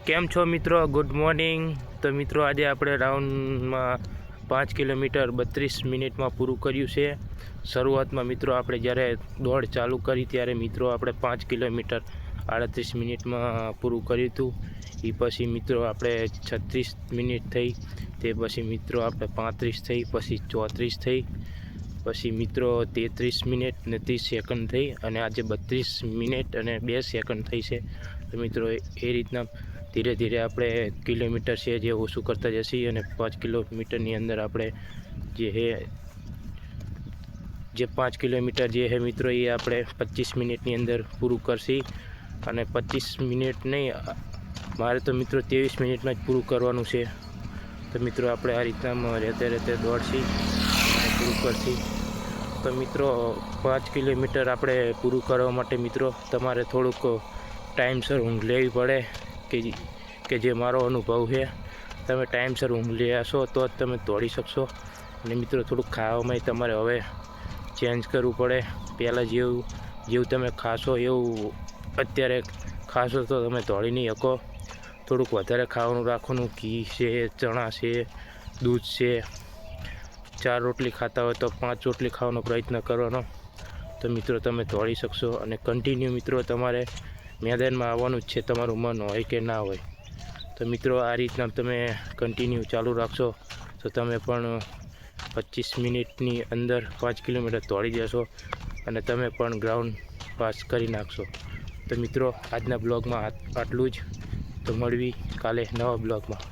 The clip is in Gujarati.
કેમ છો મિત્રો? Good morning. તો મિત્રો આજે આપણે રાઉન્ડમાં 5 કિલોમીટર 32 મિનિટમાં પૂરું કર્યું છે. શરૂઆતમાં મિત્રો આપણે જ્યારે દોડ ચાલુ કરી ત્યારે મિત્રો આપણે 5 કિલોમીટર 38 મિનિટમાં પૂરું કર્યું હતું. એ પછી મિત્રો આપણે 36 મિનિટ થઈ, તે પછી મિત્રો આપણે 35 થઈ, પછી 34 થઈ, પછી મિત્રો 33 મિનિટ ને 30 સેકન્ડ થઈ, અને આજે 32 મિનિટ અને 2 સેકન્ડ થઈ છે. તો મિત્રો એ રીતના ધીરે ધીરે આપણે કિલોમીટર છે જે ઓછું કરતા જશે, અને 5 કિલોમીટરની અંદર આપણે જે 5 કિલોમીટર જે છે મિત્રો એ આપણે 25 મિનિટની અંદર પૂરું કરશી. અને 25 મિનિટ નહીં, મારે તો મિત્રો 23 મિનિટમાં જ પૂરું કરવાનું છે. તો મિત્રો આપણે આ રીતના રહેતે દોડશી અને પૂરું કરશી. તો મિત્રો 5 કિલોમીટર આપણે પૂરું કરવા માટે મિત્રો તમારે થોડુંક ટાઈમસર ઊંઘ લેવી પડે, કે જે મારો અનુભવ છે. તમે ટાઈમસર ઊંઘ લેશો તો જ તમે દોડી શકશો. અને મિત્રો થોડુંક ખાવામાં તમારે હવે ચેન્જ કરવું પડે. પહેલાં જેવું તમે ખાશો એવું અત્યારે ખાશો તો તમે દોડી નહીં શકો. થોડુંક વધારે ખાવાનું રાખવાનું. ઘી છે, ચણા છે, દૂધ છે. 4 રોટલી ખાતા હોય તો 5 રોટલી ખાવાનો પ્રયત્ન કરવાનો. તો મિત્રો તમે દોડી શકશો. અને કન્ટિન્યુ મિત્રો તમારે મેદાનમાં આવવાનું જ છે, તમારું મન હોય કે ના હોય. તો મિત્રો આ રીતના તમે કન્ટિન્યુ ચાલુ રાખશો તો તમે પણ 25 મિનિટની અંદર 5 કિલોમીટર દોડી જશો, અને તમે પણ ગ્રાઉન્ડ પાસ કરી નાખશો. તો મિત્રો આજના બ્લોગમાં આટલું જ. તો મળવી કાલે નવા બ્લોગમાં.